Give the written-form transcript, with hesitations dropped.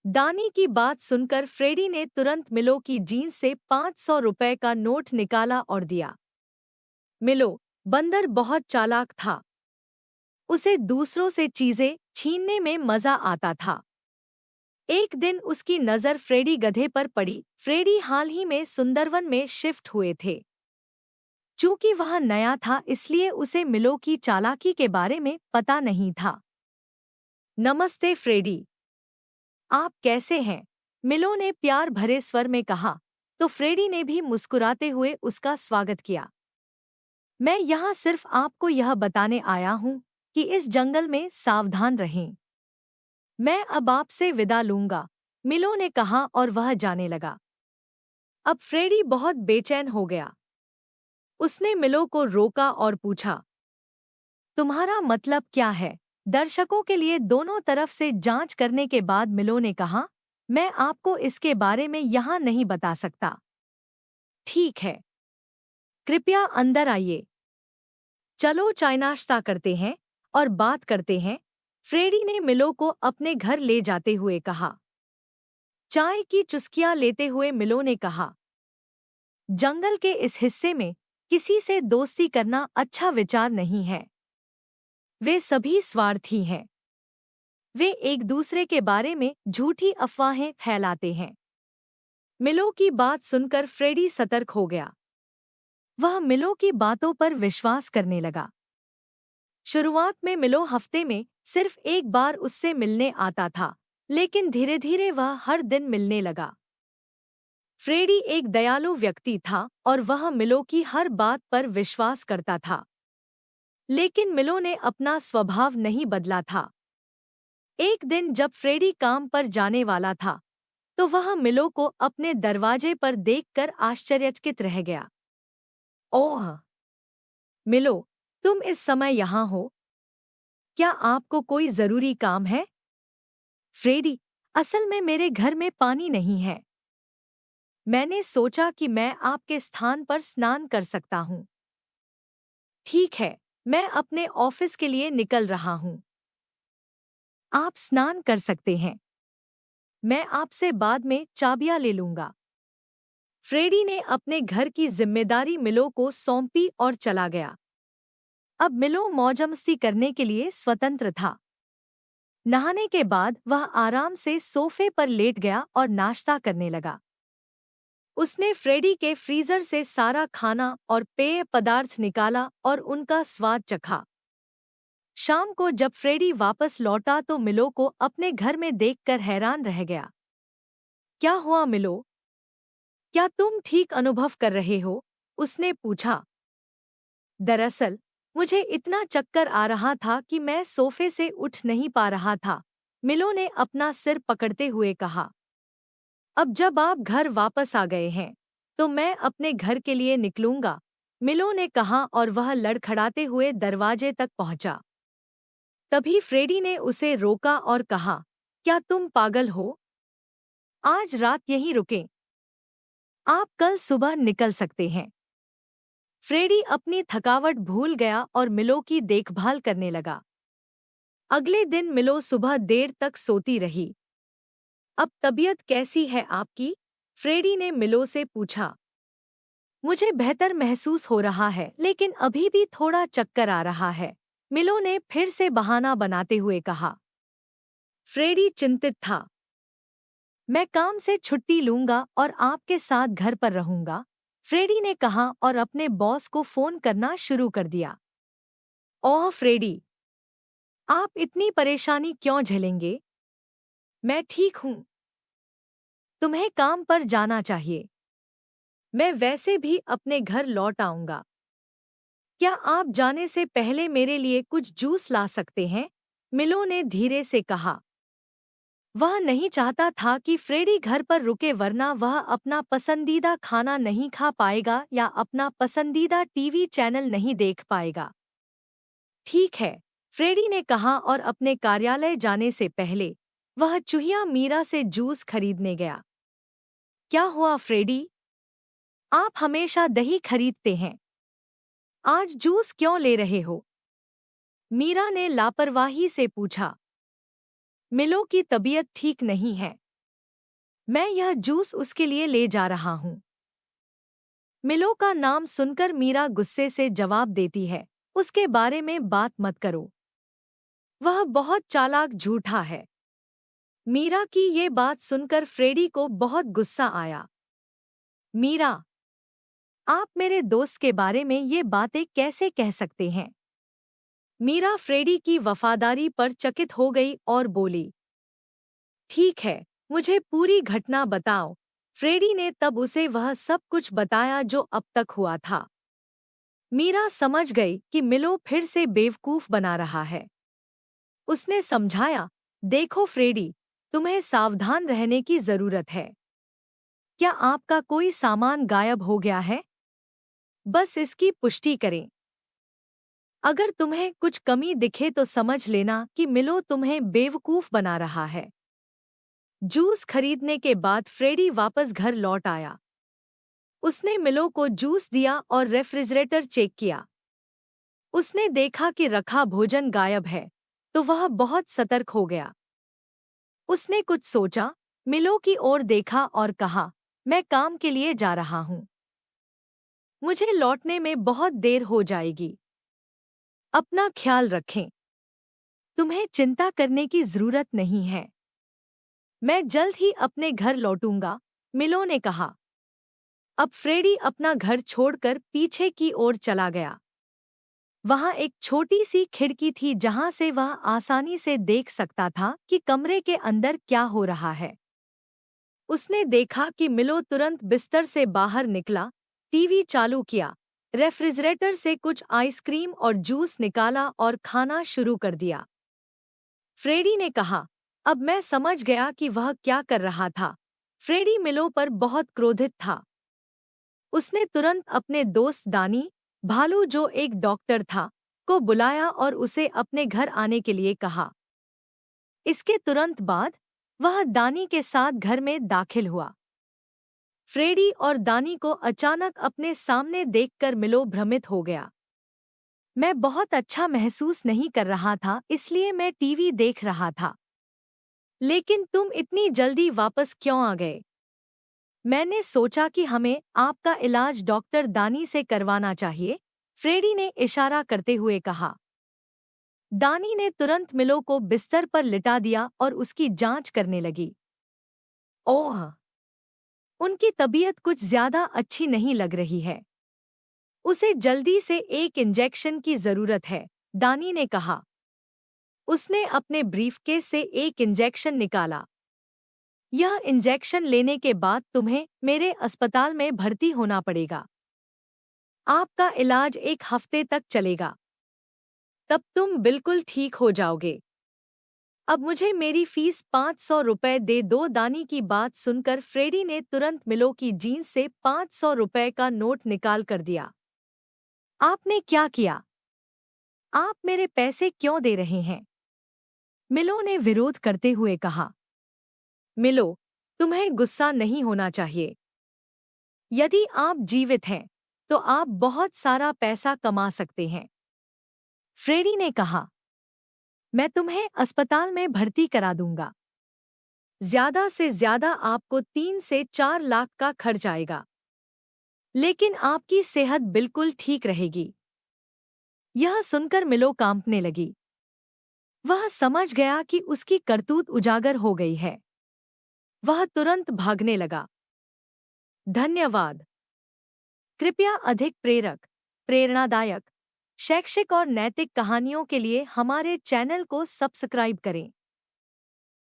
दानी की बात सुनकर फ्रेडी ने तुरंत मिलो की जीन्स से 500 रुपए का नोट निकाला और दिया। मिलो, बंदर बहुत चालाक था। उसे दूसरों से चीजें छीनने में मजा आता था। एक दिन उसकी नजर फ्रेडी गधे पर पड़ी। फ्रेडी हाल ही में सुंदरवन में शिफ्ट हुए थे। चूंकि वह नया था इसलिए उसे मिलो की चालाकी के बारे में पता नहीं था। नमस्ते फ्रेडी, आप कैसे हैं? मिलो ने प्यार भरे स्वर में कहा, तो फ्रेडी ने भी मुस्कुराते हुए उसका स्वागत किया। मैं यहाँ सिर्फ आपको यह बताने आया हूँ कि इस जंगल में सावधान रहें। मैं अब आपसे विदा लूंगा, मिलो ने कहा और वह जाने लगा। अब फ्रेडी बहुत बेचैन हो गया। उसने मिलो को रोका और पूछा, तुम्हारा मतलब क्या है? दर्शकों के लिए दोनों तरफ से जांच करने के बाद मिलो ने कहा, मैं आपको इसके बारे में यहाँ नहीं बता सकता। ठीक है, कृपया अंदर आइए। चलो चाय नाश्ता करते हैं और बात करते हैं, फ्रेडी ने मिलो को अपने घर ले जाते हुए कहा। चाय की चुस्कियां लेते हुए मिलो ने कहा, जंगल के इस हिस्से में किसी से दोस्ती करना अच्छा विचार नहीं है। वे सभी स्वार्थी हैं। वे एक दूसरे के बारे में झूठी अफवाहें फैलाते हैं। मिलो की बात सुनकर फ्रेडी सतर्क हो गया। वह मिलो की बातों पर विश्वास करने लगा। शुरुआत में मिलो हफ्ते में सिर्फ एक बार उससे मिलने आता था, लेकिन धीरे धीरे वह हर दिन मिलने लगा। फ्रेडी एक दयालु व्यक्ति था और वह मिलो की हर बात पर विश्वास करता था। लेकिन मिलो ने अपना स्वभाव नहीं बदला था। एक दिन जब फ्रेडी काम पर जाने वाला था, तो वह मिलो को अपने दरवाजे पर देखकर आश्चर्यचकित रह गया। ओह! मिलो, तुम इस समय यहाँ हो? क्या आपको कोई जरूरी काम है? फ्रेडी, असल में मेरे घर में पानी नहीं है। मैंने सोचा कि मैं आपके स्थान पर स्नान कर सकता हूँ। ठीक है, मैं अपने ऑफिस के लिए निकल रहा हूँ। आप स्नान कर सकते हैं। मैं आपसे बाद में चाबियां ले लूंगा। फ्रेडी ने अपने घर की जिम्मेदारी मिलो को सौंपी और चला गया। अब मिलो मौजमस्ती करने के लिए स्वतंत्र था। नहाने के बाद वह आराम से सोफे पर लेट गया और नाश्ता करने लगा। उसने फ्रेडी के फ्रीजर से सारा खाना और पेय पदार्थ निकाला और उनका स्वाद चखा। शाम को जब फ्रेडी वापस लौटा तो मिलो को अपने घर में देखकर हैरान रह गया। क्या हुआ मिलो? क्या तुम ठीक अनुभव कर रहे हो? उसने पूछा। दरअसल, मुझे इतना चक्कर आ रहा था कि मैं सोफे से उठ नहीं पा रहा था, मिलो ने अपना सिर पकड़ते हुए कहा। अब जब आप घर वापस आ गए हैं, तो मैं अपने घर के लिए निकलूंगा, मिलो ने कहा और वह लड़खड़ाते हुए दरवाजे तक पहुंचा। तभी फ्रेडी ने उसे रोका और कहा, क्या तुम पागल हो? आज रात यहीं रुकें। आप कल सुबह निकल सकते हैं। फ्रेडी अपनी थकावट भूल गया और मिलो की देखभाल करने लगा। अगले दिन मिलो सुबह देर तक सोती रही। अब तबीयत कैसी है आपकी? फ्रेडी ने मिलो से पूछा। मुझे बेहतर महसूस हो रहा है, लेकिन अभी भी थोड़ा चक्कर आ रहा है, मिलो ने फिर से बहाना बनाते हुए कहा। फ्रेडी चिंतित था। मैं काम से छुट्टी लूंगा और आपके साथ घर पर रहूंगा, फ्रेडी ने कहा और अपने बॉस को फोन करना शुरू कर दिया। ओह फ्रेडी, आप इतनी परेशानी क्यों झेलेंगे? मैं ठीक हूँ। तुम्हें काम पर जाना चाहिए। मैं वैसे भी अपने घर लौट आऊंगा। क्या आप जाने से पहले मेरे लिए कुछ जूस ला सकते हैं? मिलो ने धीरे से कहा। वह नहीं चाहता था कि फ्रेडी घर पर रुके, वरना वह अपना पसंदीदा खाना नहीं खा पाएगा या अपना पसंदीदा टीवी चैनल नहीं देख पाएगा। ठीक है, फ्रेडी ने कहा और अपने कार्यालय जाने से पहले वह चूहिया मीरा से जूस खरीदने गया। क्या हुआ फ्रेडी? आप हमेशा दही खरीदते हैं। आज जूस क्यों ले रहे हो? मीरा ने लापरवाही से पूछा। मिलो की तबीयत ठीक नहीं है, मैं यह जूस उसके लिए ले जा रहा हूँ। मिलो का नाम सुनकर मीरा गुस्से से जवाब देती है, उसके बारे में बात मत करो। वह बहुत चालाक झूठा है। मीरा की ये बात सुनकर फ्रेडी को बहुत गुस्सा आया। मीरा, आप मेरे दोस्त के बारे में ये बातें कैसे कह सकते हैं? मीरा फ्रेडी की वफादारी पर चकित हो गई और बोली, ठीक है, मुझे पूरी घटना बताओ। फ्रेडी ने तब उसे वह सब कुछ बताया जो अब तक हुआ था। मीरा समझ गई कि मिलो फिर से बेवकूफ बना रहा है। उसने समझाया, देखो फ्रेडी, तुम्हें सावधान रहने की जरूरत है। क्या आपका कोई सामान गायब हो गया है? बस इसकी पुष्टि करें। अगर तुम्हें कुछ कमी दिखे तो समझ लेना कि मिलो तुम्हें बेवकूफ बना रहा है। जूस खरीदने के बाद फ्रेडी वापस घर लौट आया। उसने मिलो को जूस दिया और रेफ्रिजरेटर चेक किया। उसने देखा कि रखा भोजन गायब है, तो वह बहुत सतर्क हो गया। उसने कुछ सोचा, मिलो की ओर देखा और कहा, मैं काम के लिए जा रहा हूँ। मुझे लौटने में बहुत देर हो जाएगी। अपना ख्याल रखें। तुम्हें चिंता करने की जरूरत नहीं है। मैं जल्द ही अपने घर लौटूंगा, मिलो ने कहा। अब फ्रेडी अपना घर छोड़कर पीछे की ओर चला गया। वहां एक छोटी सी खिड़की थी जहां से वह आसानी से देख सकता था कि कमरे के अंदर क्या हो रहा है। उसने देखा कि मिलो तुरंत बिस्तर से बाहर निकला, टीवी चालू किया, रेफ्रिजरेटर से कुछ आइसक्रीम और जूस निकाला और खाना शुरू कर दिया। फ्रेडी ने कहा, अब मैं समझ गया कि वह क्या कर रहा था। फ्रेडी मिलो पर बहुत क्रोधित था। उसने तुरंत अपने दोस्त दानी, भालू जो एक डॉक्टर था, को बुलाया और उसे अपने घर आने के लिए कहा। इसके तुरंत बाद वह दानी के साथ घर में दाखिल हुआ। फ्रेडी और दानी को अचानक अपने सामने देखकर मिलो भ्रमित हो गया। मैं बहुत अच्छा महसूस नहीं कर रहा था, इसलिए मैं टीवी देख रहा था। लेकिन तुम इतनी जल्दी वापस क्यों आ गए? मैंने सोचा कि हमें आपका इलाज डॉक्टर दानी से करवाना चाहिए, फ्रेडी ने इशारा करते हुए कहा। दानी ने तुरंत मिलो को बिस्तर पर लिटा दिया और उसकी जांच करने लगी। ओह! उनकी तबीयत कुछ ज्यादा अच्छी नहीं लग रही है। उसे जल्दी से एक इंजेक्शन की जरूरत है, दानी ने कहा। उसने अपने ब्रीफकेस से एक इंजेक्शन निकाला। यह इंजेक्शन लेने के बाद तुम्हें मेरे अस्पताल में भर्ती होना पड़ेगा। आपका इलाज 1 हफ्ते तक चलेगा। तब तुम बिल्कुल ठीक हो जाओगे। अब मुझे मेरी फीस 500 रुपए दे दो। दानी की बात सुनकर फ्रेडी ने तुरंत मिलो की जीन्स से 500 रुपए का नोट निकाल कर दिया। आपने क्या किया? आप मेरे पैसे क्यों दे रहे हैं? मिलो ने विरोध करते हुए कहा। मिलो, तुम्हें गुस्सा नहीं होना चाहिए। यदि आप जीवित हैं, तो आप बहुत सारा पैसा कमा सकते हैं। फ्रेडी ने कहा, मैं तुम्हें अस्पताल में भर्ती करा दूंगा। ज्यादा से ज्यादा आपको 3 से 4 लाख का खर्च आएगा। लेकिन आपकी सेहत बिल्कुल ठीक रहेगी। यह सुनकर मिलो कांपने लगी। वह समझ गया कि उसकी करतूत उजागर हो गई है। वह तुरंत भागने लगा। धन्यवाद। कृपया अधिक प्रेरक, प्रेरणादायक, शैक्षिक और नैतिक कहानियों के लिए हमारे चैनल को सब्सक्राइब करें।